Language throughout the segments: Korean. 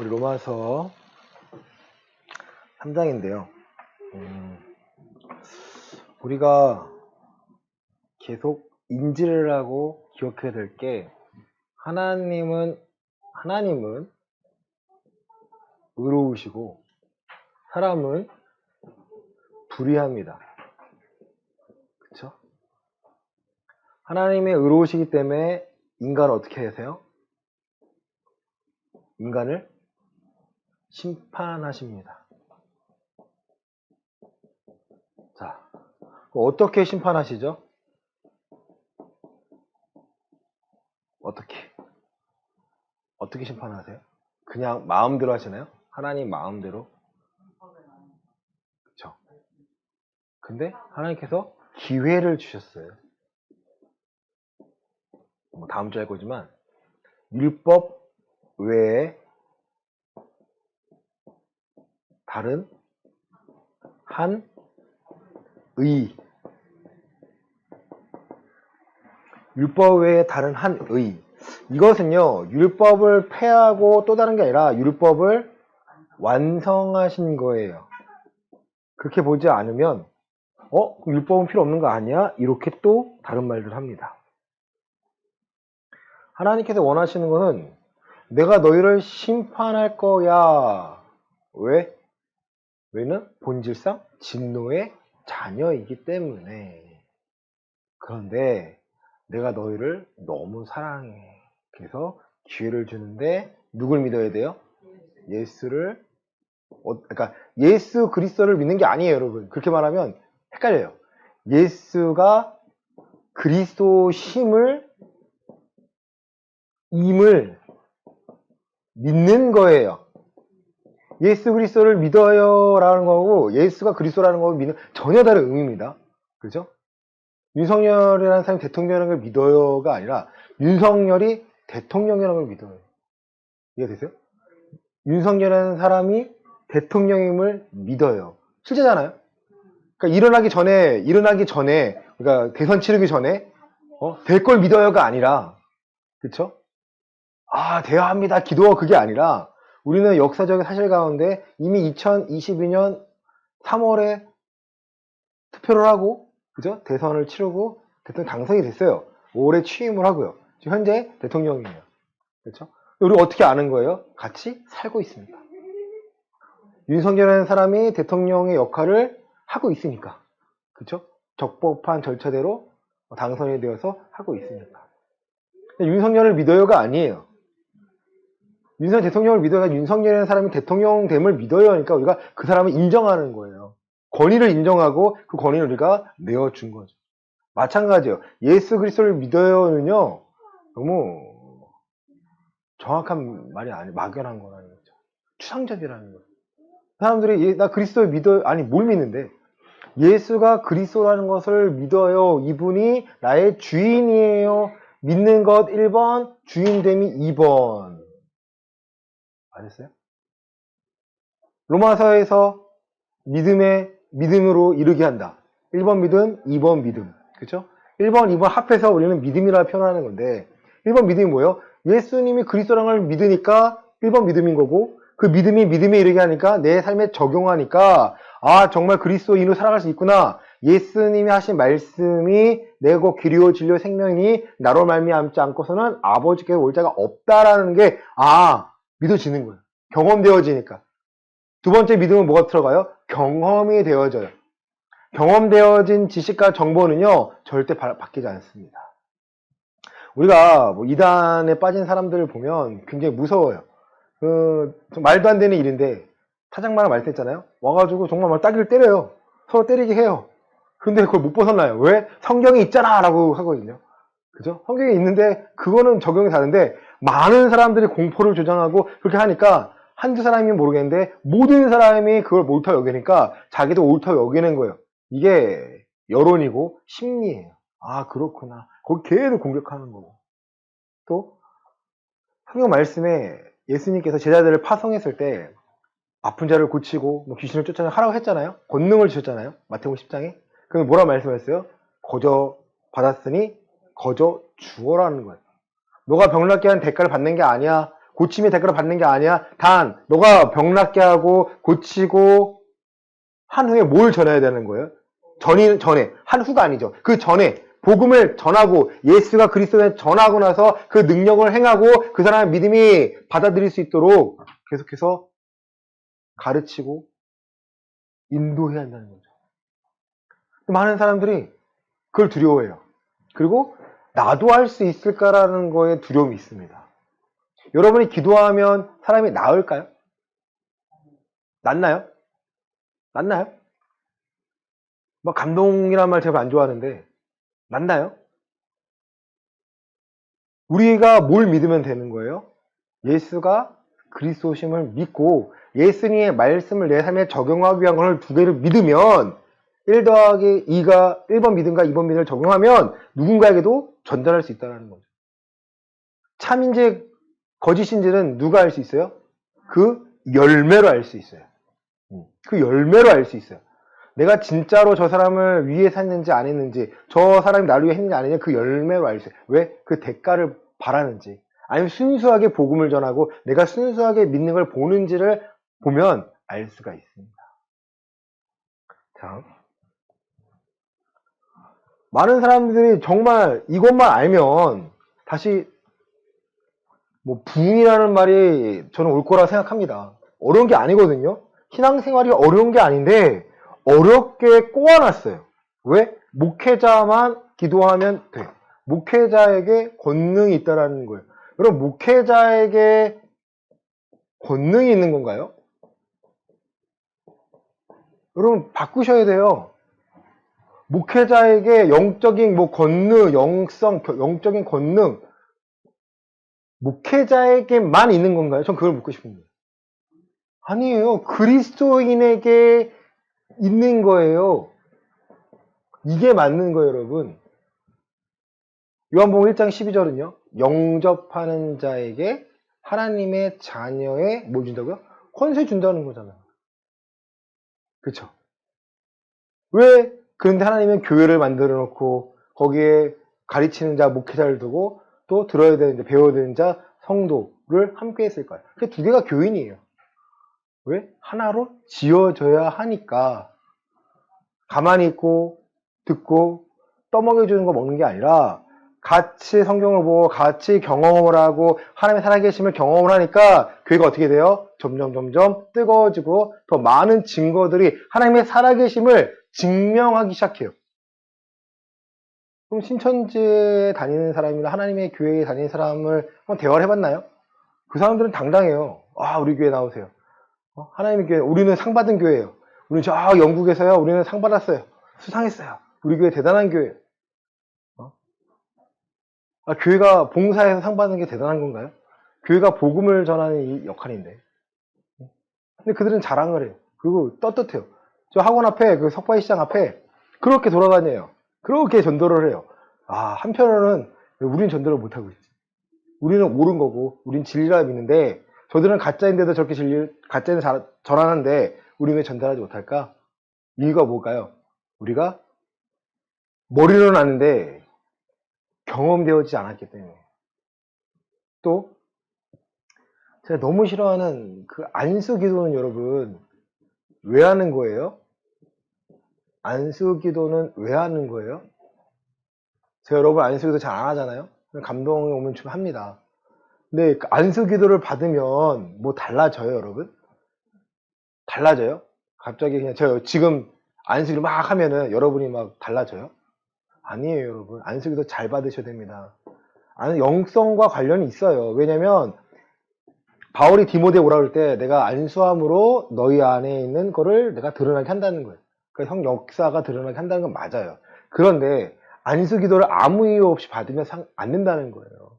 우리 로마서 3장인데요. 우리가 계속 인지를 하고 기억해야 될 게 하나님은 의로우시고 사람은 불의합니다. 그렇죠? 하나님의 의로우시기 때문에 인간을 어떻게 하세요? 인간을 심판하십니다. 자, 어떻게 심판하시죠? 어떻게 심판하세요? 그냥 마음대로 하시나요? 하나님 마음대로? 그렇죠. 근데 하나님께서 기회를 주셨어요. 다음 주에 할 거지만 율법 외에 다른 한 의, 율법 외에 다른 한 의, 이것은요 율법을 폐하고 또 다른 게 아니라 율법을 완성하신 거예요. 그렇게 보지 않으면 율법은 필요 없는 거 아니야? 이렇게 또 다른 말들 합니다. 하나님께서 원하시는 것은 내가 너희를 심판할 거야. 왜? 왜는 본질상 진노의 자녀이기 때문에. 그런데 내가 너희를 너무 사랑해. 그래서 기회를 주는데 누굴 믿어야 돼요? 예수를. 그러니까 예수 그리스도를 믿는 게 아니에요, 여러분. 그렇게 말하면 헷갈려요. 예수가 그리스도 임을 믿는 거예요. 예수 그리스도를 믿어요라는 거고 예수가 그리스도라는 거 믿는 전혀 다른 의미입니다. 그렇죠? 윤석열이라는 사람이 대통령이라는 걸 믿어요가 아니라 윤석열이 대통령이라는 걸 믿어요. 이해되세요? 윤석열이라는 사람이 대통령임을 믿어요. 실제잖아요. 그러니까 일어나기 전에 그러니까 대선 치르기 전에 될 걸 믿어요가 아니라 그렇죠? 돼야 합니다. 기도 그게 아니라 우리는 역사적인 사실 가운데 이미 2022년 3월에 투표를 하고 그죠? 대선을 치르고 대통령 당선이 됐어요. 올해 취임을 하고요. 지금 현재 대통령이에요. 그렇죠? 우리 어떻게 아는 거예요? 같이 살고 있습니다. 윤석열이라는 사람이 대통령의 역할을 하고 있으니까. 그렇죠? 적법한 절차대로 당선이 되어서 하고 있으니까. 윤석열을 믿어요가 아니에요. 윤석열 대통령을 믿어야 윤석열이라는 사람이 대통령됨을 믿어요. 그러니까 우리가 그 사람을 인정하는 거예요. 권위를 인정하고 그 권위를 우리가 내어준 거죠. 마찬가지예요. 예수 그리스도를 믿어요는요. 너무 정확한 말이 아니에요. 막연한 거라는 거죠. 추상적이라는 거예요. 사람들이 나 그리스도를 믿어요. 아니 뭘 믿는데? 예수가 그리스도라는 것을 믿어요. 이분이 나의 주인이에요. 믿는 것 1번, 주인됨이 2번. 아셨어요? 로마서에서 믿음으로 이르게 한다. 1번 믿음, 2번 믿음. 그렇죠? 1번, 2번 합해서 우리는 믿음이라 표현하는 건데 1번 믿음이 뭐예요? 예수님이 그리스도라는 걸 믿으니까 1번 믿음인 거고 그 믿음이 믿음에 이르게 하니까 내 삶에 적용하니까 정말 그리스도인으로 살아갈 수 있구나. 예수님이 하신 말씀이 내고 기리오 진료 생명이니 나로 말미암지 않고서는 아버지께 올 자가 없다라는 게 믿어지는 거예요. 경험되어지니까. 두 번째 믿음은 뭐가 들어가요? 경험이 되어져요. 경험되어진 지식과 정보는요 절대 바뀌지 않습니다. 우리가 이단에 빠진 사람들을 보면 굉장히 무서워요. 말도 안 되는 일인데 타작마랑 말했잖아요. 와가지고 정말 따귀를 때려요. 서로 때리게 해요. 근데 그걸 못 벗어나요. 왜? 성경이 있잖아 라고 하거든요. 그죠? 성경이 있는데 그거는 적용이 다른데 많은 사람들이 공포를 조장하고 그렇게 하니까 한두 사람이 모르겠는데 모든 사람이 그걸 옳다고 여기니까 자기도 옳다고 여기는 거예요. 이게 여론이고 심리예요. 그렇구나. 거기 계속 공격하는 거고. 또 성경 말씀에 예수님께서 제자들을 파송했을 때 아픈 자를 고치고 귀신을 쫓아내라고 했잖아요. 권능을 주셨잖아요. 마태복음 10장에. 그럼 뭐라 말씀하셨어요? 거저 받았으니 거저 주어라는 거예요. 너가 병 낫게 한 대가를 받는 게 아니야. 고침의 대가를 받는 게 아니야. 단 너가 병 낫게 하고 고치고 한 후에 뭘 전해야 되는 거예요? 전에 한 후가 아니죠. 그 전에 복음을 전하고 예수가 그리스도에 전하고 나서 그 능력을 행하고 그 사람의 믿음이 받아들일 수 있도록 계속해서 가르치고 인도해야 한다는 거죠. 많은 사람들이 그걸 두려워해요. 그리고 나도 할 수 있을까라는 거에 두려움이 있습니다. 여러분이 기도하면 사람이 나을까요? 낫나요? 낫나요? 뭐 감동이란 말 제가 안 좋아하는데 낫나요? 우리가 뭘 믿으면 되는 거예요? 예수가 그리스도심을 믿고 예수님의 말씀을 내 삶에 적용하기 위한 것을 두 개를 믿으면 1 더하기 2가 1번 믿음과 2번 믿음을 적용하면 누군가에게도 전달할 수 있다는 거죠. 참인지 거짓인지는 누가 알 수 있어요? 그 열매로 알 수 있어요. 그 열매로 알 수 있어요. 내가 진짜로 저 사람을 위해서 했는지 안 했는지, 저 사람이 나를 위해 했는지 안 했는지 그 열매로 알 수 있어요. 왜? 그 대가를 바라는지, 아니면 순수하게 복음을 전하고 내가 순수하게 믿는 걸 보는지를 보면 알 수가 있습니다. 자, 많은 사람들이 정말 이것만 알면 다시 뭐 부흥이라는 말이 저는 올 거라 생각합니다. 어려운 게 아니거든요. 신앙생활이 어려운 게 아닌데 어렵게 꼬아놨어요. 왜? 목회자만 기도하면 돼. 목회자에게 권능이 있다라는 거예요. 여러분, 목회자에게 권능이 있는 건가요? 여러분, 바꾸셔야 돼요. 목회자에게 영적인 뭐 권능, 영적인 권능, 목회자에게만 있는 건가요? 전 그걸 묻고 싶은 거예요. 아니에요. 그리스도인에게 있는 거예요. 이게 맞는 거예요, 여러분. 요한복음 1장 12절은요. 영접하는 자에게 하나님의 자녀의 뭘 준다고요? 권세 준다는 거잖아요. 그렇죠? 왜 그런데 하나님은 교회를 만들어 놓고 거기에 가르치는 자, 목회자를 두고 또 들어야 되는 자, 배워야 되는 자, 성도를 함께 했을까요? 그 두 개가 교인이에요. 왜? 하나로 지어져야 하니까 가만히 있고 듣고 떠먹여주는 거 먹는 게 아니라 같이 성경을 보고 같이 경험을 하고 하나님의 살아계심을 경험을 하니까 교회가 어떻게 돼요? 점점 뜨거워지고 더 많은 증거들이 하나님의 살아계심을 증명하기 시작해요. 그럼 신천지에 다니는 사람이나 하나님의 교회에 다니는 사람을 한번 대화를 해봤나요? 그 사람들은 당당해요. 아, 우리 교회 나오세요. 하나님의 교회, 우리는 상 받은 교회예요. 우리는 저 영국에서요, 우리는 상 받았어요. 수상했어요. 우리 교회 대단한 교회예요. 교회가 봉사해서 상 받는 게 대단한 건가요? 교회가 복음을 전하는 이 역할인데. 근데 그들은 자랑을 해요. 그리고 떳떳해요. 저 학원 앞에, 그 석바위 시장 앞에 그렇게 돌아다녀요. 그렇게 전도를 해요. 한편으로는 왜 우리는 전도를 못하고 있지? 우리는 옳은 거고, 우린 진리라 믿는데, 저들은 가짜인데도 저렇게 가짜는 전하는데, 우리는 왜 전달하지 못할까? 이유가 뭘까요? 우리가 머리로는 아는데, 경험되어지지 않았기 때문에. 또, 제가 너무 싫어하는 그 안수 기도는 여러분, 왜 하는 거예요? 안수 기도는 왜 하는 거예요? 제가 여러분 안수 기도 잘 안 하잖아요? 감동이 오면 좀 합니다. 근데 그 안수 기도를 받으면 뭐 달라져요, 여러분? 달라져요? 갑자기 그냥 제가 지금 안수 기도 막 하면은 여러분이 막 달라져요? 아니에요, 여러분. 안수 기도 잘 받으셔야 됩니다. 영성과 관련이 있어요. 왜냐면 바울이 디모데에 오라 그럴 때 내가 안수함으로 너희 안에 있는 거를 내가 드러나게 한다는 거예요. 그러니까 형 역사가 드러나게 한다는 건 맞아요. 그런데 안수 기도를 아무 이유 없이 받으면 안 된다는 거예요.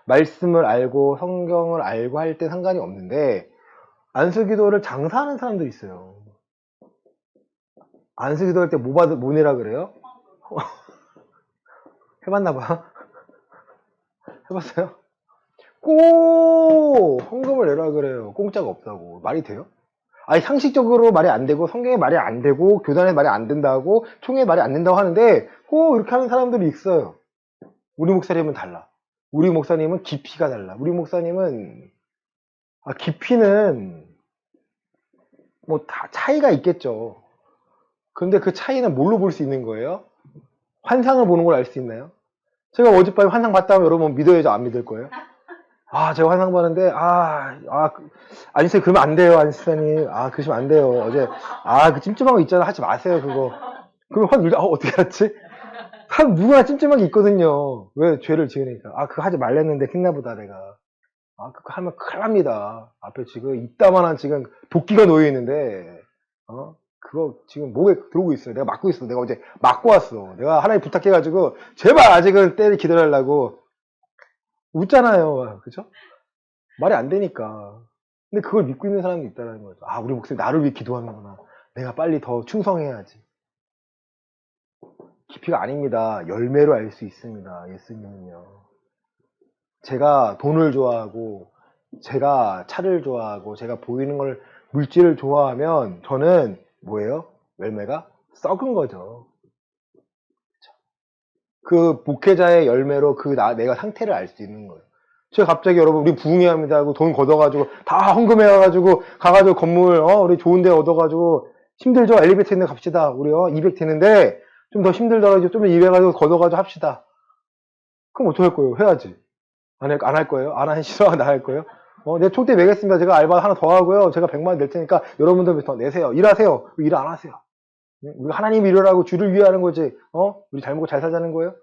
말씀을 알고 성경을 알고 할 때 상관이 없는데 안수 기도를 장사하는 사람도 있어요. 안수 기도할 때 뭐 내라 그래요? 해봤나 봐. 해봤어요? 꼭 헌금을 내라 그래요. 공짜가 없다고. 말이 돼요? 아니, 상식적으로 말이 안 되고 성경에 말이 안 되고 교단에 말이 안 된다고 총회에 말이 안 된다고 하는데 꼭 이렇게 하는 사람들이 있어요. 우리 목사님은 달라. 우리 목사님은 깊이가 달라. 우리 목사님은 깊이는 뭐 다 차이가 있겠죠. 그런데 그 차이는 뭘로 볼 수 있는 거예요? 환상을 보는 걸 알 수 있나요? 제가 어젯밤에 환상 봤다면 여러분 믿어야죠? 안 믿을 거예요? 제가 환상 봤는데, 안쌤, 그러면 안 돼요, 안쌤이. 그러시면 안 돼요. 어제, 그 찜찜한 거 있잖아. 하지 마세요, 그거. 그럼 어떻게 알았지? 사람 누구나 찜찜한 게 있거든요. 왜? 죄를 지으니까. 그거 하지 말랬는데, 했나보다, 내가. 그거 하면 큰일 납니다. 앞에 지금, 이따만한 지금 도끼가 놓여있는데, 그거 지금 목에 들어오고 있어요. 내가 맞고 있어. 내가 어제 맞고 왔어. 내가 하나님 부탁해가지고, 제발 아직은 때를 기다리려고. 웃잖아요. 그죠? 말이 안 되니까. 근데 그걸 믿고 있는 사람이 있다는 거죠. 우리 목사님 나를 위해 기도하는구나. 내가 빨리 더 충성해야지. 깊이가 아닙니다. 열매로 알 수 있습니다. 예수님은요. 제가 돈을 좋아하고, 제가 차를 좋아하고, 제가 보이는 걸, 물질을 좋아하면, 저는 뭐예요? 열매가 썩은 거죠. 그 목회자의 열매로 내가 상태를 알 수 있는 거예요. 제가 갑자기 여러분, 우리 부흥회합니다 하고 돈 걷어가지고, 다 헌금해가지고, 가가지고 건물, 우리 좋은 데 얻어가지고, 힘들죠? 엘리베이터 있는 데 갑시다. 우리 200 되는데, 좀 더 힘들더라도 좀 더 200 가지고 걷어가지고 합시다. 그럼 어떡할 거예요? 해야지. 안 할 거예요? 안 하시죠? 나 할 거예요? 내 촉대 매겠습니다. 제가 알바 하나 더 하고요. 제가 100만 원 낼 테니까 여러분들 더 내세요. 일하세요. 왜 일 안 하세요? 우리가 하나님 일을 주를 위해 하는 거지. 우리 잘 먹고 잘 살자는 거예요?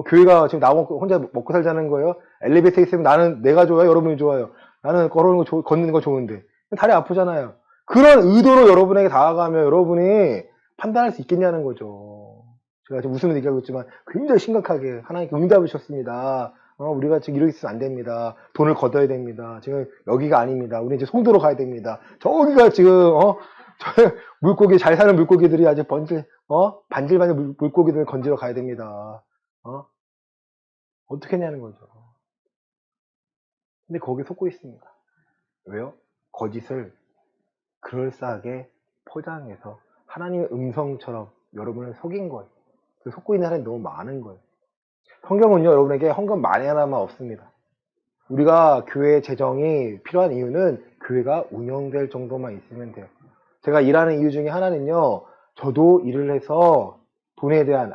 교회가 지금 나 혼자 먹고 살자는 거예요? 엘리베이터에 있으면 내가 좋아요? 여러분이 좋아요? 나는 걷는 거 좋은데. 다리 아프잖아요. 그런 의도로 여러분에게 다가가면 여러분이 판단할 수 있겠냐는 거죠. 제가 지금 웃으면서 얘기하고 있지만 굉장히 심각하게 하나님께 응답을 주셨습니다. 우리가 지금 이러고 있으면 안 됩니다. 돈을 걷어야 됩니다. 지금 여기가 아닙니다. 우리 이제 송도로 가야 됩니다. 저기가 지금, 물고기, 잘 사는 물고기들이 아주 반질반질 물고기들 건지러 가야 됩니다. 어떻게 하냐는 거죠. 근데 거기에 속고 있습니다. 왜요? 거짓을 그럴싸하게 포장해서 하나님의 음성처럼 여러분을 속인 거예요. 속고 있는 사람이 너무 많은 거예요. 성경은요, 여러분에게 헌금 많이 하나만 없습니다. 우리가 교회 재정이 필요한 이유는 교회가 운영될 정도만 있으면 돼요. 제가 일하는 이유 중에 하나는요, 저도 일을 해서 돈에 대한,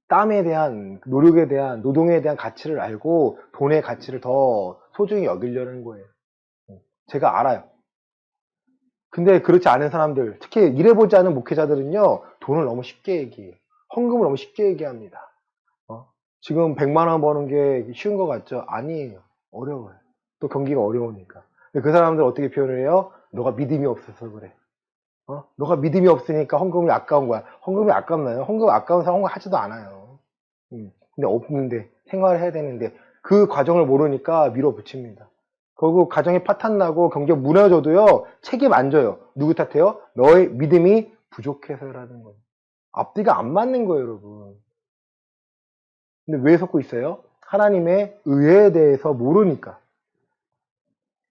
땀에 대한, 노력에 대한, 노동에 대한 가치를 알고 돈의 가치를 더 소중히 여기려는 거예요. 제가 알아요. 근데 그렇지 않은 사람들, 특히 일해보지 않은 목회자들은요, 돈을 너무 쉽게 얘기해요. 헌금을 너무 쉽게 얘기합니다. 지금 100만 원 버는 게 쉬운 것 같죠? 아니에요. 어려워요. 또 경기가 어려우니까. 그 사람들 어떻게 표현을 해요? 너가 믿음이 없어서 그래. 너가 믿음이 없으니까 헌금이 아까운 거야. 헌금이 아깝나요? 헌금 아까운 사람 헌금 하지도 않아요. 근데 없는데, 생활을 해야 되는데, 그 과정을 모르니까 밀어붙입니다. 그리고 가정이 파탄나고 경기가 무너져도요, 책임 안 져요. 누구 탓해요? 너의 믿음이 부족해서라는 거예요. 앞뒤가 안 맞는 거예요, 여러분. 근데 왜 속고 있어요? 하나님의 의에 대해서 모르니까.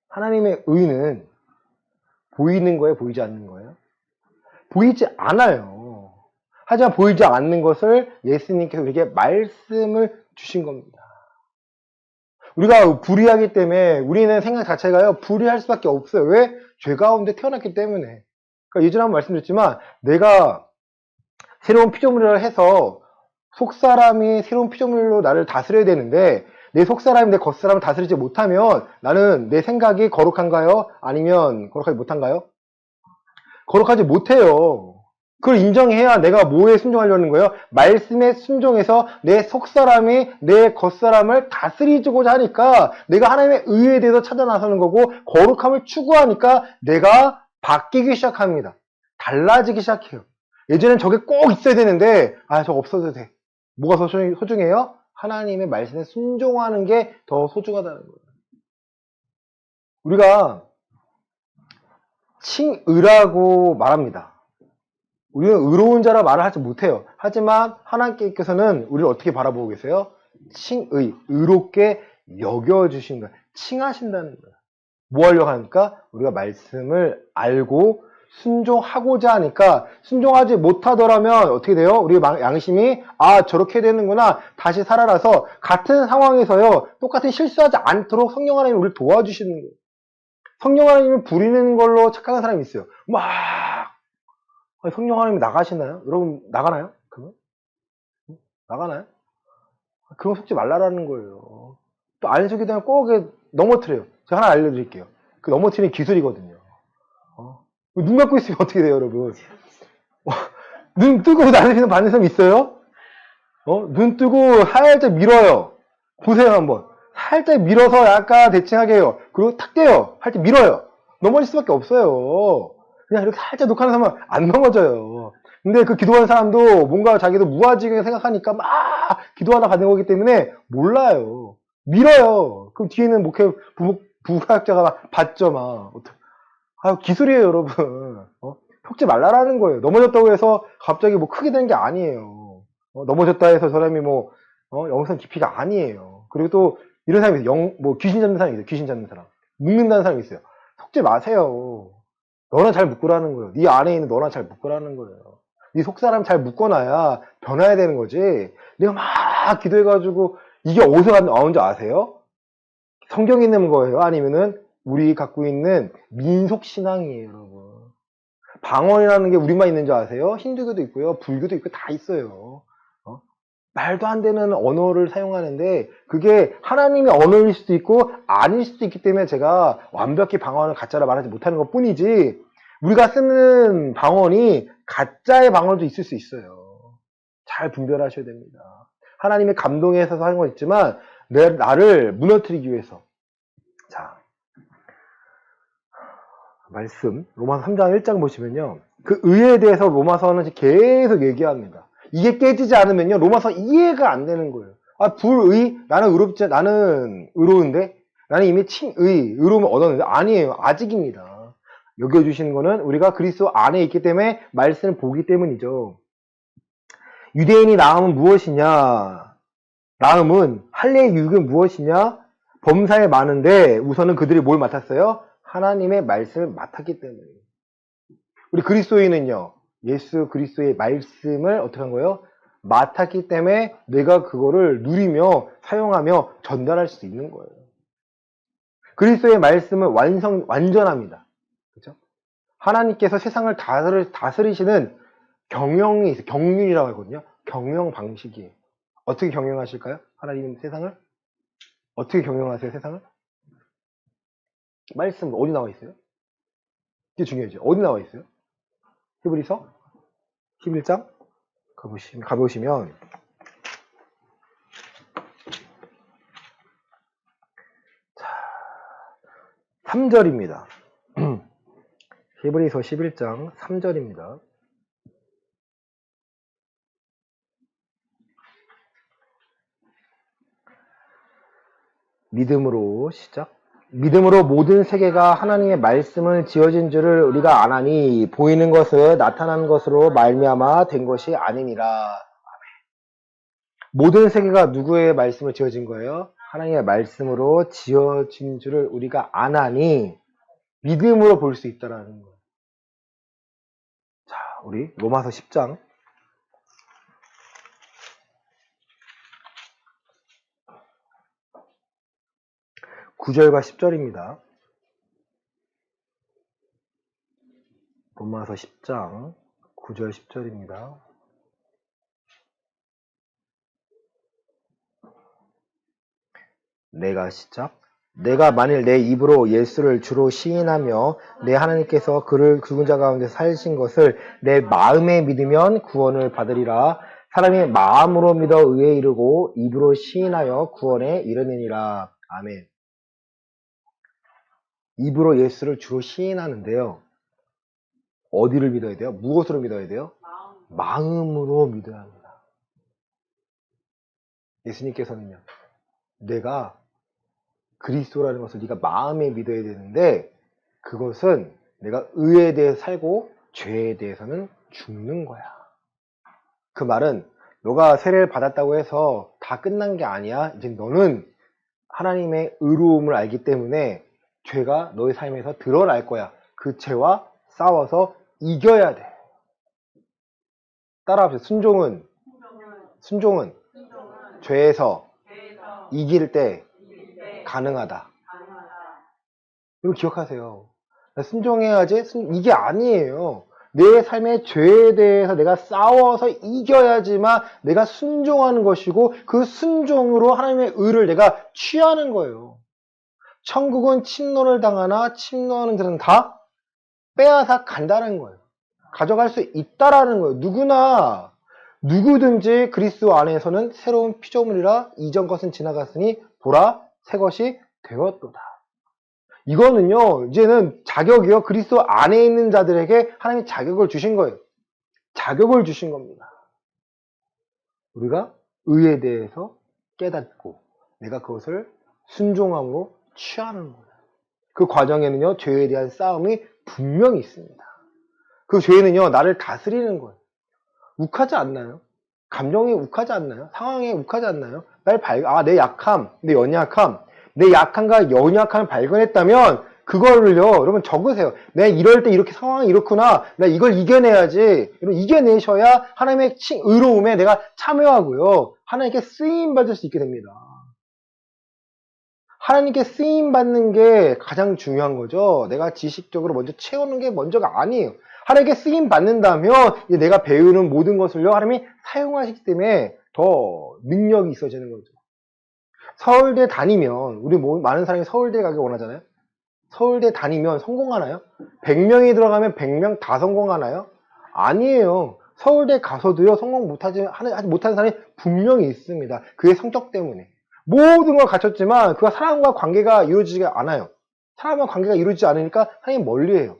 하나님의 의는 보이는 거예요, 보이지 않는 거예요? 보이지 않아요. 하지만 보이지 않는 것을 예수님께서 우리에게 말씀을 주신 겁니다. 우리가 불의하기 때문에 우리는 생각 자체가요, 불의할 수밖에 없어요. 왜? 죄 가운데 태어났기 때문에. 그러니까 예전에 한번 말씀드렸지만, 내가 새로운 피조물을 해서 속사람이 새로운 피조물로 나를 다스려야 되는데, 내 속사람이 내 겉사람을 다스리지 못하면 나는 내 생각이 거룩한가요? 아니면 거룩하지 못한가요? 거룩하지 못해요. 그걸 인정해야 내가 뭐에 순종하려는 거예요? 말씀에 순종해서 내 속사람이 내 겉사람을 다스리고자 하니까 내가 하나님의 의에 대해서 찾아 나서는 거고, 거룩함을 추구하니까 내가 바뀌기 시작합니다. 달라지기 시작해요. 예전엔 저게 꼭 있어야 되는데 저거 없어도 돼. 뭐가 소중해요? 하나님의 말씀에 순종하는 게 더 소중하다는 거예요. 우리가 칭의라고 말합니다. 우리는 의로운 자라 말을 하지 못해요. 하지만 하나님께서는 우리를 어떻게 바라보고 계세요? 칭의, 의롭게 여겨주신 거예요. 칭하신다는 거예요. 뭐 하려고 하니까? 우리가 말씀을 알고 순종하고자 하니까, 순종하지 못하더라면 어떻게 돼요? 우리 양심이 저렇게 되는구나, 다시 살아나서 같은 상황에서요, 똑같은 실수하지 않도록 성령 하나님이 우리를 도와주시는 거예요. 성령 하나님을 부리는 걸로 착각한 사람이 있어요. 막 아니, 성령 하나님이 나가시나요? 여러분 나가나요? 그러면? 나가나요? 그건 속지 말라라는 거예요. 또 안 속이 되면 꼭 넘어뜨려요. 제가 하나 알려드릴게요. 그 넘어뜨리는 기술이거든요. 눈 감고 있으면 어떻게 돼요, 여러분? 눈 뜨고 나르시는 받는 사람 있어요? 눈 뜨고 살짝 밀어요. 보세요, 한번. 살짝 밀어서 약간 대칭하게 해요. 그리고 탁 떼요. 살짝 밀어요. 넘어질 수밖에 없어요. 그냥 이렇게 살짝 녹화하는 사람은 안 넘어져요. 근데 그 기도하는 사람도 뭔가 자기도 무아지게 생각하니까 막 기도하다 가는 거기 때문에 몰라요. 밀어요. 그럼 뒤에는 부학자가 막 봤죠, 막. 기술이에요, 여러분. 속지 말라라는 거예요. 넘어졌다고 해서 갑자기 뭐 크게 된 게 아니에요. 넘어졌다 해서 사람이 뭐, 영성 깊이가 아니에요. 그리고 또 이런 사람이 있어요. 귀신 잡는 사람이 있어요. 귀신 잡는 사람. 묶는다는 사람이 있어요. 속지 마세요. 너나 잘 묶으라는 거예요. 네 안에 있는 너나 잘 묶으라는 거예요. 네 속사람 잘 묶어놔야 변화해야 되는 거지. 내가 막 기도해가지고 이게 어디서 나온 줄 아세요? 성경에 있는 거예요? 아니면은 우리 갖고 있는 민속신앙이에요, 여러분. 방언이라는 게 우리만 있는 줄 아세요? 힌두교도 있고요, 불교도 있고 다 있어요. 말도 안 되는 언어를 사용하는데 그게 하나님의 언어일 수도 있고 아닐 수도 있기 때문에 제가 완벽히 방언을 가짜라 말하지 못하는 것 뿐이지 우리가 쓰는 방언이 가짜의 방언도 있을 수 있어요. 잘 분별하셔야 됩니다. 하나님의 감동에 있어서 하는 건 있지만 나를 무너뜨리기 위해서. 자, 말씀 로마서 3장 1장 보시면요. 그 의에 대해서 로마서는 계속 얘기합니다. 이게 깨지지 않으면요. 로마서 이해가 안 되는 거예요. 불의? 나는 의로운데? 나는 이미 의로움을 얻었는데? 아니에요. 아직입니다. 여겨주시는 거는 우리가 그리스도 안에 있기 때문에 말씀을 보기 때문이죠. 유대인이 나음은 무엇이냐? 나음은 할례의 유익은 무엇이냐? 범사에 많은데 우선은 그들이 뭘 맡았어요? 하나님의 말씀을 맡았기 때문에. 우리 그리스도인은요. 예수 그리스도의 말씀을 어떻게 한 거예요? 맡았기 때문에 내가 그거를 누리며 사용하며 전달할 수 있는 거예요. 그리스도의 말씀은 완전합니다. 그렇죠? 하나님께서 세상을 다스리시는 경영이 있어요. 경륜이라고 하거든요. 경영 방식이에요. 어떻게 경영하실까요? 하나님 세상을? 어떻게 경영하세요, 세상을? 말씀 어디 나와 있어요? 이게 중요하죠. 어디 나와 있어요? 히브리서 11장 가보시면 3절입니다. 히브리서 11장 3절입니다. 믿음으로 시작. 믿음으로 모든 세계가 하나님의 말씀을 지어진 줄을 우리가 아나니 보이는 것은 나타나는 것으로 말미암아 된 것이 아니니라. 모든 세계가 누구의 말씀을 지어진 거예요? 하나님의 말씀으로 지어진 줄을 우리가 아나니 믿음으로 볼 수 있다라는 거예요. 자, 우리 로마서 10장 9절과 10절입니다. 로마서 10장 9절 10절입니다. 내가 만일 내 입으로 예수를 주로 시인하며 내 하나님께서 그를 죽은 자 가운데 살리신 것을 내 마음에 믿으면 구원을 받으리라. 사람이 마음으로 믿어 의에 이르고 입으로 시인하여 구원에 이르느니라. 아멘. 입으로 예수를 주로 시인하는데요. 어디를 믿어야 돼요? 무엇으로 믿어야 돼요? 마음으로 믿어야 합니다. 예수님께서는요. 내가 그리스도라는 것을 네가 마음에 믿어야 되는데 그것은 내가 의에 대해 살고 죄에 대해서는 죽는 거야. 그 말은 너가 세례를 받았다고 해서 다 끝난 게 아니야. 이제 너는 하나님의 의로움을 알기 때문에 죄가 너의 삶에서 드러날 거야. 그 죄와 싸워서 이겨야 돼. 따라합시다. 순종은 죄에서 이길 때 가능하다. 이거 기억하세요. 순종해야지. 이게 아니에요. 내 삶의 죄에 대해서 내가 싸워서 이겨야지만 내가 순종하는 것이고 그 순종으로 하나님의 의를 내가 취하는 거예요. 천국은 침노를 당하나 침노하는 자는 다 빼앗아 간다는 거예요. 가져갈 수 있다라는 거예요. 누구든지 그리스도 안에서는 새로운 피조물이라 이전 것은 지나갔으니 보라 새 것이 되었도다. 이거는요, 이제는 자격이요. 그리스도 안에 있는 자들에게 하나님이 자격을 주신 거예요. 자격을 주신 겁니다. 우리가 의에 대해서 깨닫고 내가 그것을 순종함으로 취하는 거예요. 그 과정에는요, 죄에 대한 싸움이 분명히 있습니다. 그 죄는요, 나를 다스리는 거예요. 욱하지 않나요? 감정이 욱하지 않나요? 상황에 욱하지 않나요? 내 약함, 내 연약함, 내 약함과 연약함을 발견했다면 그거를요, 여러분 적으세요. 내가 이럴 때 이렇게 상황이 이렇구나. 내가 이걸 이겨내야지. 여러분 이겨내셔야 하나님의 의로움에 내가 참여하고요. 하나님께 쓰임받을 수 있게 됩니다. 하나님께 쓰임받는 게 가장 중요한 거죠. 내가 지식적으로 먼저 채우는 게 먼저가 아니에요. 하나님께 쓰임받는다면 내가 배우는 모든 것을요, 하나님이 사용하시기 때문에 더 능력이 있어지는 거죠. 서울대 다니면, 우리 많은 사람이 서울대 가기 원하잖아요. 서울대 다니면 성공하나요? 100명이 들어가면 100명 다 성공하나요? 아니에요. 서울대 가서도요, 성공 못하는 사람이 분명히 있습니다. 그의 성격 때문에. 모든 걸 갖췄지만 그가 사람과 관계가 이루어지지 않아요. 사람과 관계가 이루어지지 않으니까 하나님 멀리해요.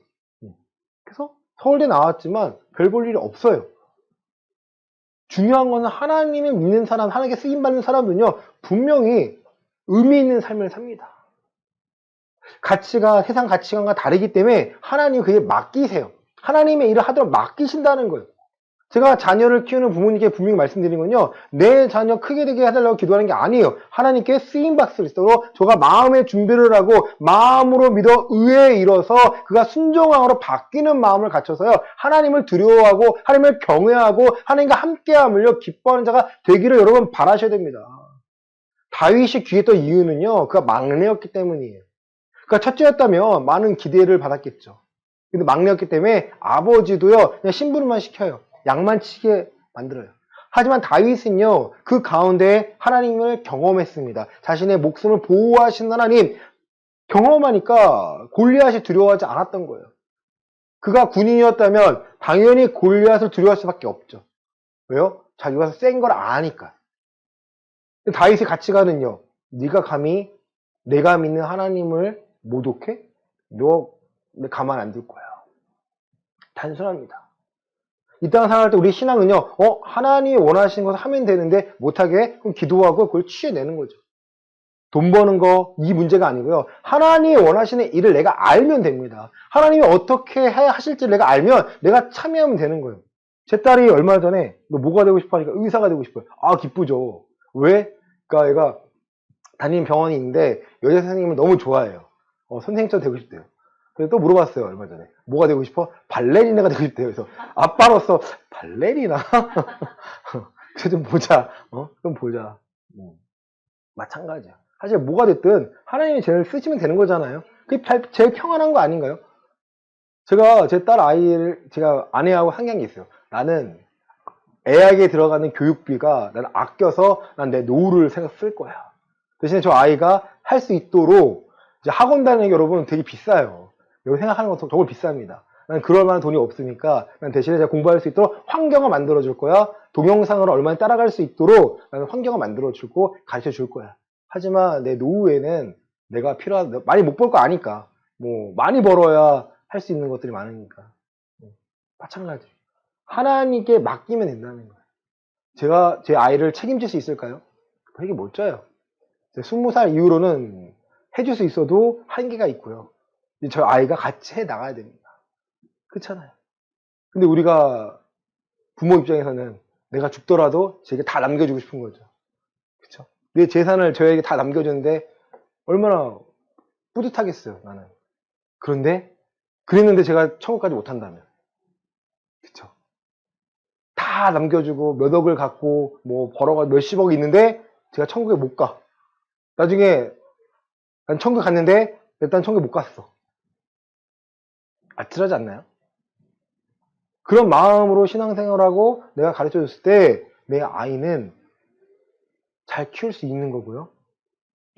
그래서 서울대 나왔지만 별 볼 일이 없어요. 중요한 거는 하나님을 믿는 사람, 하나님께 쓰임받는 사람은요, 분명히 의미 있는 삶을 삽니다. 세상 가치관과 다르기 때문에 하나님 그에 맡기세요. 하나님의 일을 하도록 맡기신다는 거예요. 제가 자녀를 키우는 부모님께 분명히 말씀드린 건요, 내 자녀 크게 되게 해달라고 기도하는 게 아니에요. 하나님께 쓰임받을 수 있도록 저가 마음의 준비를 하고 마음으로 믿어 의에 이뤄서 그가 순종함으로 바뀌는 마음을 갖춰서요, 하나님을 두려워하고 하나님을 경외하고 하나님과 함께함을요 기뻐하는 자가 되기를 여러분 바라셔야 됩니다. 다윗이 귀했던 이유는요, 그가 막내였기 때문이에요. 그러니까 첫째였다면 많은 기대를 받았겠죠. 근데 막내였기 때문에 아버지도요, 그냥 심부름만 시켜요. 양만 치게 만들어요. 하지만 다윗은요, 그 가운데 하나님을 경험했습니다. 자신의 목숨을 보호하신 하나님 경험하니까 골리앗이 두려워하지 않았던 거예요. 그가 군인이었다면 당연히 골리앗을 두려워할 수밖에 없죠. 왜요? 자기가 센 걸 아니까. 다윗의 가치관은요, 네가 감히 내가 믿는 하나님을 모독해? 너 가만 안 둘 거야. 단순합니다. 이 땅을 살아갈 때 우리 신앙은요, 하나님이 원하시는 것을 하면 되는데 못하게 그럼 기도하고 그걸 취해내는 거죠. 돈 버는 거, 이 문제가 아니고요. 하나님이 원하시는 일을 내가 알면 됩니다. 하나님이 어떻게 하실지 내가 알면 내가 참여하면 되는 거예요. 제 딸이 얼마 전에 너 뭐가 되고 싶어 하니까 의사가 되고 싶어요. 아, 기쁘죠. 왜? 그러니까 얘가 다니는 병원이 있는데 여자 선생님을 너무 좋아해요. 선생님처럼 되고 싶대요. 그래서 또 물어봤어요, 얼마 전에. 뭐가 되고 싶어? 발레리나가 되고 싶대요. 그래서 아빠로서 발레리나? 그래 좀 보자. 좀 보자. 마찬가지야. 사실 뭐가 됐든 하나님이 제일 쓰시면 되는 거잖아요. 그게 제일 평안한 거 아닌가요? 제가 제 딸 아이를 제가 아내하고 상의한 게 있어요. 나는 애에게 들어가는 교육비가 나는 아껴서 난 내 노후를 쓸 거야. 대신에 저 아이가 할 수 있도록 이제 학원 다니는 게 여러분 되게 비싸요. 여기 생각하는 것도 정말 비쌉니다. 난 그럴 만한 돈이 없으니까 난 대신에 제가 공부할 수 있도록 환경을 만들어 줄 거야. 동영상으로 얼마나 따라갈 수 있도록 나는 환경을 만들어 주고 가르쳐 줄 거야. 하지만 내 노후에는 내가 많이 못 벌 거 아니까. 많이 벌어야 할 수 있는 것들이 많으니까. 마찬가지. 하나님께 맡기면 된다는 거예요. 제가 제 아이를 책임질 수 있을까요? 되게 멋져요. 20살 이후로는 해줄 수 있어도 한계가 있고요. 저 아이가 같이 해 나가야 됩니다. 그렇잖아요. 근데 우리가 부모 입장에서는 내가 죽더라도 제게 다 남겨주고 싶은 거죠. 그렇죠? 내 재산을 저에게 다 남겨주는데 얼마나 뿌듯하겠어요, 나는. 그런데 그랬는데 제가 천국까지 못 한다면, 그렇죠? 다 남겨주고 몇 억을 갖고 벌어가 몇십억이 있는데 제가 천국에 못 가. 나중에 난 천국 갔는데 일단 천국에 못 갔어. 아찔하지 않나요? 그런 마음으로 신앙생활하고 내가 가르쳐줬을 때 내 아이는 잘 키울 수 있는 거고요.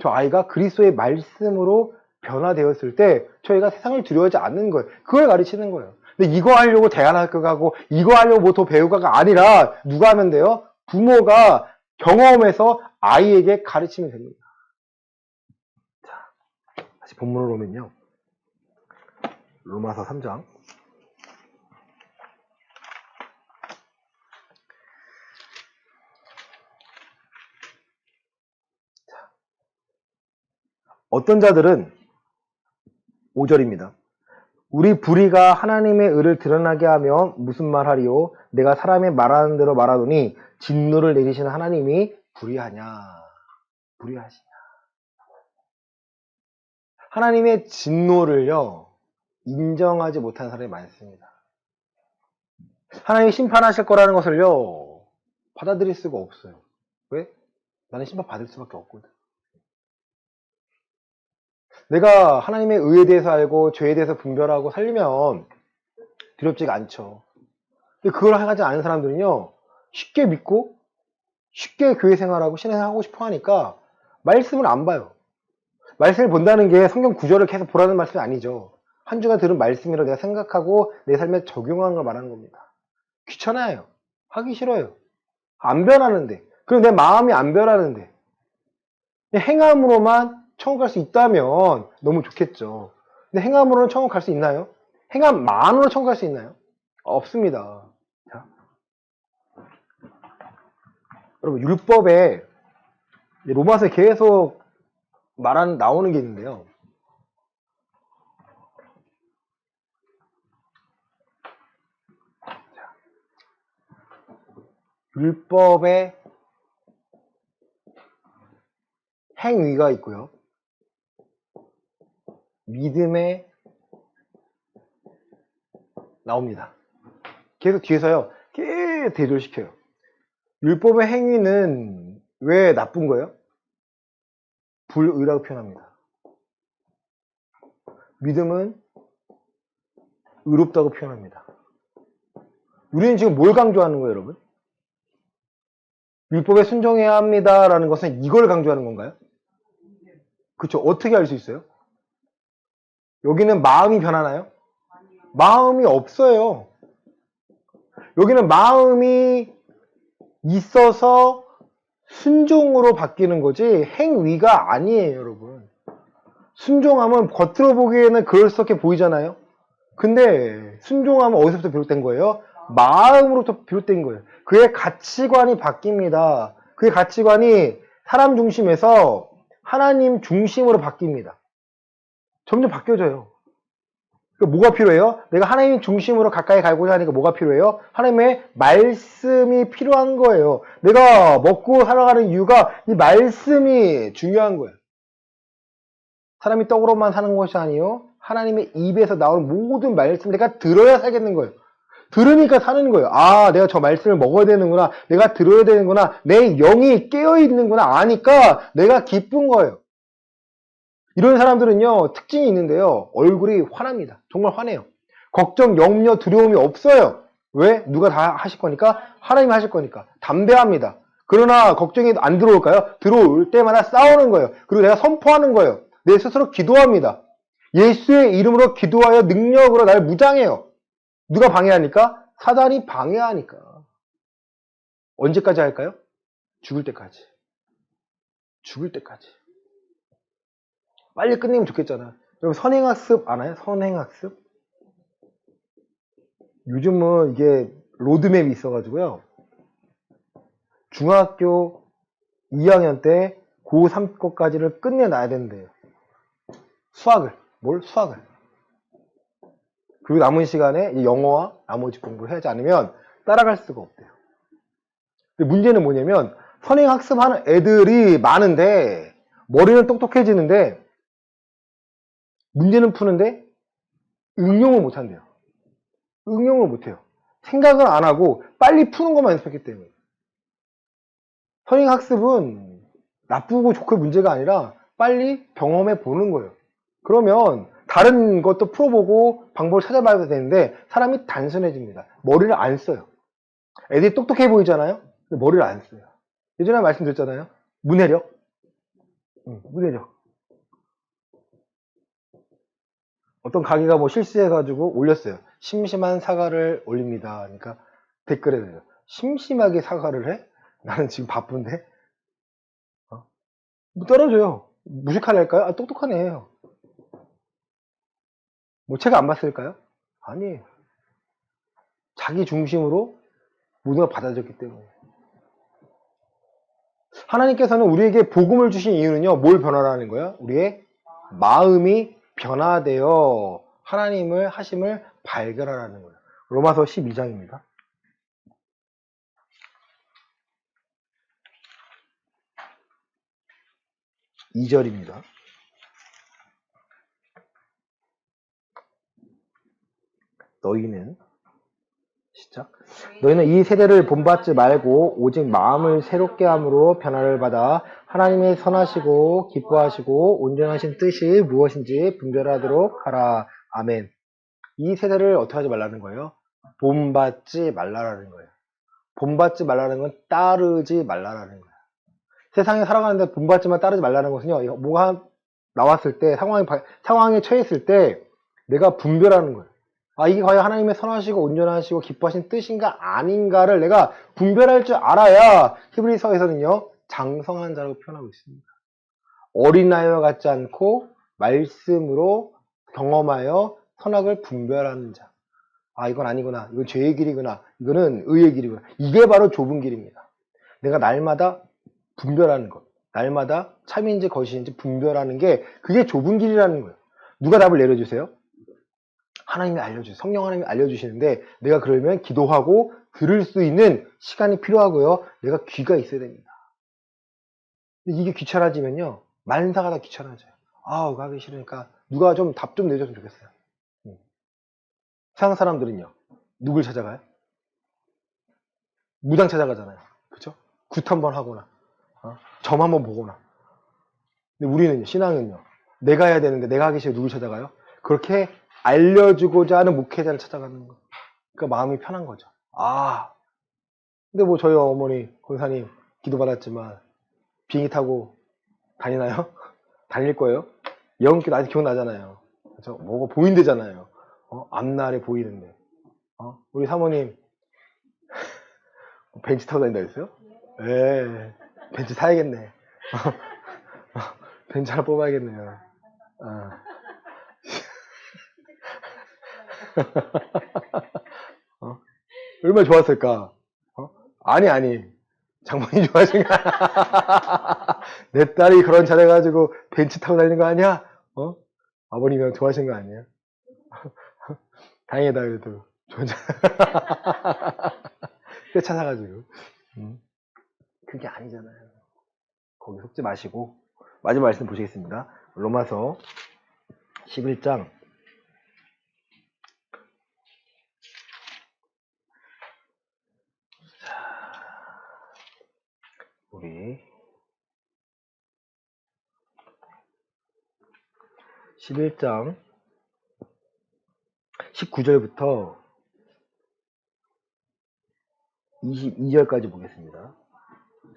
저 아이가 그리스도의 말씀으로 변화되었을 때 저희가 세상을 두려워하지 않는 거예요. 그걸 가르치는 거예요. 근데 이거 하려고 대안학교 가고 이거 하려고 뭐 더 배우가가 아니라 누가 하면 돼요? 부모가 경험해서 아이에게 가르치면 됩니다. 자, 다시 본문으로 오면요. 로마서 3장. 어떤 자들은 5절입니다. 우리 불의가 하나님의 의를 드러나게 하면 무슨 말 하리요? 내가 사람의 말하는 대로 말하더니 진노를 내리시는 하나님이 불의하냐? 불의하시냐? 하나님의 진노를요, 인정하지 못하는 사람이 많습니다. 하나님이 심판하실 거라는 것을요, 받아들일 수가 없어요. 왜? 나는 심판 받을 수밖에 없거든. 내가 하나님의 의에 대해서 알고 죄에 대해서 분별하고 살리면 두렵지가 않죠. 근데 그걸 하지 않은 사람들은요, 쉽게 믿고 쉽게 교회 생활하고 신앙생활하고 싶어 하니까 말씀을 안 봐요. 말씀을 본다는 게 성경 구절을 계속 보라는 말씀이 아니죠. 한 주간 들은 말씀이라고 내가 생각하고 내 삶에 적용하는 걸 말하는 겁니다. 귀찮아요. 하기 싫어요. 안 변하는데. 그럼 내 마음이 안 변하는데. 행함으로만 천국 갈 수 있다면 너무 좋겠죠. 근데 행함으로는 천국 갈 수 있나요? 행함만으로 천국 갈 수 있나요? 없습니다. 자. 여러분, 율법에 로마서에 계속 나오는 게 있는데요. 자. 율법에 행위가 있고요. 믿음에 나옵니다. 계속 뒤에서요. 계속 대조시켜요. 율법의 행위는 왜 나쁜 거예요? 불의라고 표현합니다. 믿음은 의롭다고 표현합니다. 우리는 지금 뭘 강조하는 거예요, 여러분? 율법에 순종해야 합니다라는 것은 이걸 강조하는 건가요? 그렇죠. 어떻게 알 수 있어요? 여기는 마음이 변하나요? 마음이 없어요. 여기는 마음이 있어서 순종으로 바뀌는 거지 행위가 아니에요, 여러분. 순종함은 겉으로 보기에는 그럴싸하게 보이잖아요. 근데 순종함은 어디서부터 비롯된 거예요? 마음으로부터 비롯된 거예요. 그의 가치관이 바뀝니다. 그의 가치관이 사람 중심에서 하나님 중심으로 바뀝니다. 점점 바뀌어져요. 뭐가 필요해요? 내가 하나님 중심으로 가까이 가고자 하니까 뭐가 필요해요? 하나님의 말씀이 필요한 거예요. 내가 먹고 살아가는 이유가 이 말씀이 중요한 거예요. 사람이 떡으로만 사는 것이 아니요 하나님의 입에서 나온 모든 말씀을 내가 들어야 살겠는 거예요. 들으니까 사는 거예요. 아, 내가 저 말씀을 먹어야 되는구나. 내가 들어야 되는구나. 내 영이 깨어있는구나. 아니까 내가 기쁜 거예요. 이런 사람들은요, 특징이 있는데요. 얼굴이 환합니다. 정말 환해요. 걱정, 염려, 두려움이 없어요. 왜? 누가 다 하실 거니까? 하나님이 하실 거니까. 담대합니다. 그러나 걱정이 안 들어올까요? 들어올 때마다 싸우는 거예요. 그리고 내가 선포하는 거예요. 내 스스로 기도합니다. 예수의 이름으로 기도하여 능력으로 나를 무장해요. 누가 방해하니까? 사단이 방해하니까. 언제까지 할까요? 죽을 때까지. 죽을 때까지. 빨리 끝내면 좋겠잖아. 여러분 선행학습 아나요? 선행학습? 요즘은 이게 로드맵이 있어가지고요. 중학교 2학년 때 고3 거까지를 끝내놔야 된대요. 수학을. 뭘? 수학을. 그리고 남은 시간에 영어와 나머지 공부를 하지 않으면 따라갈 수가 없대요. 근데 문제는 뭐냐면 선행학습하는 애들이 많은데 머리는 똑똑해지는데 문제는 푸는데 응용을 못한대요. 응용을 못해요. 생각을 안 하고 빨리 푸는 것만 연습했기 때문에. 선행학습은 나쁘고 좋고 문제가 아니라 빨리 경험해 보는 거예요. 그러면 다른 것도 풀어보고 방법을 찾아봐야 되는데 사람이 단순해집니다. 머리를 안 써요. 애들이 똑똑해 보이잖아요. 근데 머리를 안 써요. 예전에 말씀드렸잖아요. 문해력. 문해력. 어떤 가게가 뭐 실수해가지고 올렸어요. 심심한 사과를 올립니다. 그러니까 댓글에 대요. 심심하게 사과를 해? 나는 지금 바쁜데? 뭐 떨어져요. 무식하네 할까요? 아, 똑똑하네. 뭐 책 안 봤을까요? 아니에요. 자기 중심으로 모두가 받아들였기 때문에. 하나님께서는 우리에게 복음을 주신 이유는요, 뭘 변화라는 거예요? 우리의 마음이 변화되어 하나님을 하심을 발견하라는 거예요. 로마서 12장입니다. 2절입니다. 너희는 시작. 너희는 이 세대를 본받지 말고 오직 마음을 새롭게 함으로 변화를 받아 하나님의 선하시고 기뻐하시고 온전하신 뜻이 무엇인지 분별하도록 하라. 아멘. 이 세대를 어떻게 하지 말라는 거예요? 본받지 말라라는 거예요. 본받지 말라는 건 따르지 말라라는 거예요. 세상에 살아가는데 본받지만 따르지 말라는 것은요, 뭐가 나왔을 때, 상황에 처했을 때 내가 분별하는 거예요. 아, 이게 과연 하나님의 선하시고 온전하시고 기뻐하신 뜻인가 아닌가를 내가 분별할 줄 알아야 히브리서에서는요, 장성한 자라고 표현하고 있습니다. 어린아이와 같지 않고 말씀으로 경험하여 선악을 분별하는 자. 아, 이건 아니구나. 이건 죄의 길이구나. 이거는 의의 길이구나. 이게 바로 좁은 길입니다. 내가 날마다 분별하는 것. 날마다 참인지 거짓인지 분별하는 게 그게 좁은 길이라는 거예요. 누가 답을 내려주세요? 하나님이 알려주세요. 성령 하나님이 알려주시는데 내가 그러면 기도하고 들을 수 있는 시간이 필요하고요. 내가 귀가 있어야 됩니다. 근데 이게 귀찮아지면요. 만사가 다 귀찮아져요. 아우, 가기 싫으니까 누가 좀 답 좀 내줬으면 좋겠어요. 세상 사람들은요. 누굴 찾아가요? 무당 찾아가잖아요. 그쵸? 굿 한번 하거나 점 한번 보거나. 근데 우리는 신앙은요. 내가 해야 되는데 내가 하기 싫어 누굴 찾아가요? 그렇게 알려주고자 하는 목회자를 찾아가는 거. 그러니까 마음이 편한 거죠. 아, 근데 뭐 저희 어머니 권사님 기도받았지만 비행기 타고 다니나요? 다닐 거예요? 영길 아직 기억나잖아요. 그렇죠? 뭐가 보인대잖아요. 앞날에 보이는데. 우리 사모님 벤츠 타고 다닌다 했어요? 예, 벤츠 사야겠네. 벤츠 하나 뽑아야겠네요. 얼마나 좋았을까? 아니. 장모님 좋아하시는 거 내 딸이 그런 차례 가지고 벤츠 타고 다니는 거 아니야? 아버님이 좋아하시는 거 아니에요? 다행이다, 그래도. 좋은 차. 꽤 찾아가지고. 그게 아니잖아요. 거기 속지 마시고. 마지막 말씀 보시겠습니다. 로마서 11장. 우리 11장 19절부터 22절까지 보겠습니다.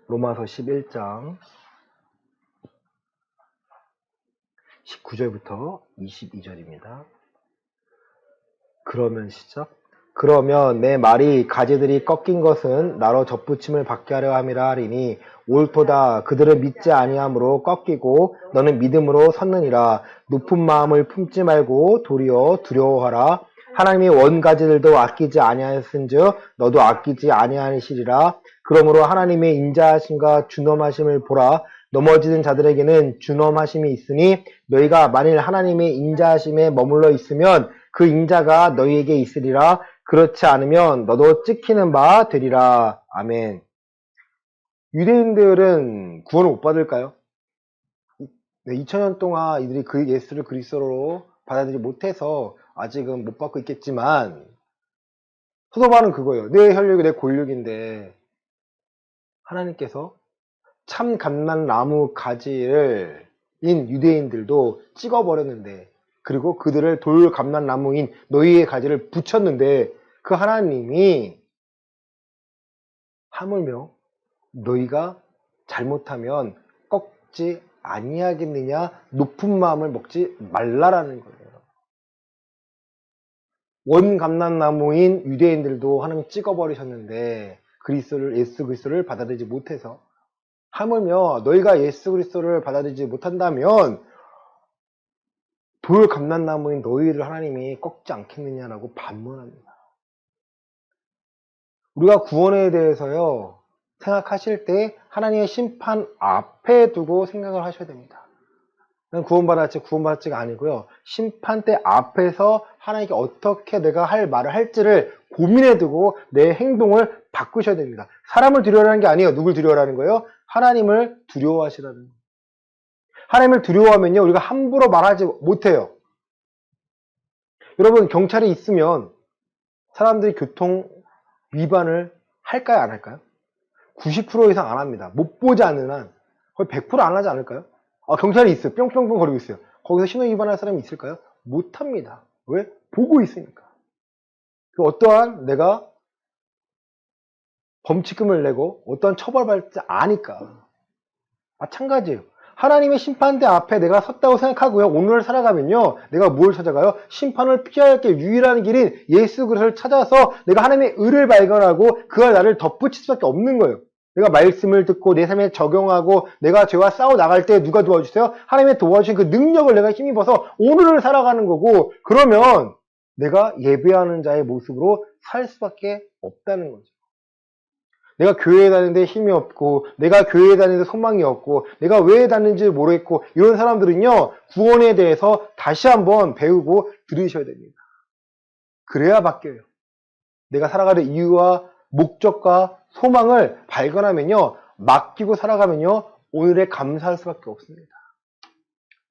로마서 11장 19절부터 22절입니다. 그러면 시작. 그러면 내 말이 가지들이 꺾인 것은 나로 접붙임을 받게 하려 함이라 하리니 옳도다. 그들은 믿지 아니함으로 꺾이고 너는 믿음으로 섰느니라. 높은 마음을 품지 말고 도리어 두려워하라. 하나님이 원가지들도 아끼지 아니하였은즉 너도 아끼지 아니하시리라. 그러므로 하나님의 인자하심과 준엄하심을 보라. 넘어지는 자들에게는 준엄하심이 있으니 너희가 만일 하나님의 인자하심에 머물러 있으면 그 인자가 너희에게 있으리라. 그렇지 않으면 너도 찍히는 바 되리라. 아멘. 유대인들은 구원을 못 받을까요? 2000년 동안 이들이 그 예수를 그리스도로 받아들이지 못해서 아직은 못 받고 있겠지만 소도바는 그거예요. 내 혈육이 내 골육인데 하나님께서 참 감람나무 가지를 인 유대인들도 찍어버렸는데 그리고 그들을 돌감람나무인 너희의 가지를 붙였는데 그 하나님이 하물며 너희가 잘못하면 꺾지 아니하겠느냐 높은 마음을 먹지 말라라는 거예요. 원감람나무인 유대인들도 하나님 찍어버리셨는데 예수 그리스도를 받아들이지 못해서 하물며 너희가 예수 그리스도를 받아들이지 못한다면 돌감람나무인 너희를 하나님이 꺾지 않겠느냐라고 반문합니다. 우리가 구원에 대해서요 생각하실 때 하나님의 심판 앞에 두고 생각을 하셔야 됩니다. 구원받았지가 아니고요. 심판대 앞에서 하나님께 어떻게 내가 할 말을 할지를 고민해 두고 내 행동을 바꾸셔야 됩니다. 사람을 두려워하는 게 아니에요. 누굴 두려워하는 거예요? 하나님을 두려워하시라는 거예요. 하나님을 두려워하면요. 우리가 함부로 말하지 못해요. 여러분 경찰이 있으면 사람들이 교통 위반을 할까요? 안 할까요? 90% 이상 안 합니다. 못 보지 않는 한 거의 100% 안 하지 않을까요? 경찰이 있어요. 뿅뿅뿅 거리고 있어요. 거기서 신호 위반할 사람이 있을까요? 못합니다. 왜? 보고 있으니까. 어떠한 내가 범칙금을 내고 어떠한 처벌받지 아니까. 마찬가지예요. 하나님의 심판대 앞에 내가 섰다고 생각하고요. 오늘을 살아가면요. 내가 뭘 찾아가요? 심판을 피할 게 유일한 길인 예수 그리스도를 찾아서 내가 하나님의 의를 발견하고 그가 나를 덧붙일 수밖에 없는 거예요. 내가 말씀을 듣고 내 삶에 적용하고 내가 죄와 싸워 나갈 때 누가 도와주세요? 하나님의 도와주신 그 능력을 내가 힘입어서 오늘을 살아가는 거고 그러면 내가 예배하는 자의 모습으로 살 수밖에 없다는 거죠. 내가 교회에 다니는데 힘이 없고 내가 교회에 다니는데 소망이 없고 내가 왜 다니는지 모르겠고 이런 사람들은요. 구원에 대해서 다시 한번 배우고 들으셔야 됩니다. 그래야 바뀌어요. 내가 살아가는 이유와 목적과 소망을 발견하면요. 맡기고 살아가면요. 오늘에 감사할 수밖에 없습니다.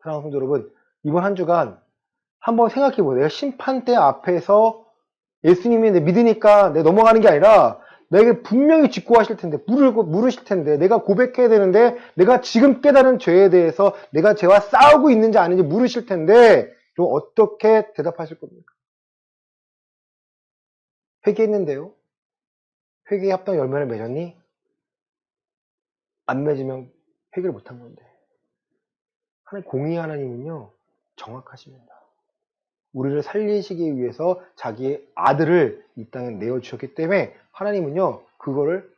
사랑하는 성도 여러분, 이번 한 주간 한번 생각해 보세요. 내가 심판대 앞에서 예수님이 내 믿으니까 내 넘어가는 게 아니라 내게 분명히 직고하실 텐데 물으실 텐데 내가 고백해야 되는데 내가 지금 깨달은 죄에 대해서 내가 죄와 싸우고 있는지 아닌지 물으실 텐데 그럼 어떻게 대답하실 겁니까? 회개했는데요. 회개의 합당 열매를 맺었니? 안 맺으면 회개를 못한 건데. 하나님 공의 하나님은요. 정확하십니다. 우리를 살리시기 위해서 자기의 아들을 이 땅에 내어주셨기 때문에 하나님은요. 그거를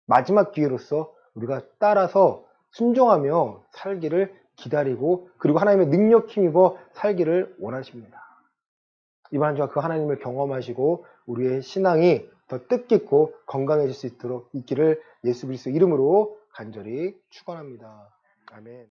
마지막 기회로서 우리가 따라서 순종하며 살기를 기다리고 그리고 하나님의 능력 힘입어 살기를 원하십니다. 이번 한 주가 그 하나님을 경험하시고 우리의 신앙이 더 뜻깊고 건강해질 수 있도록 있기를 예수 그리스도 이름으로 간절히 축원합니다. 아멘.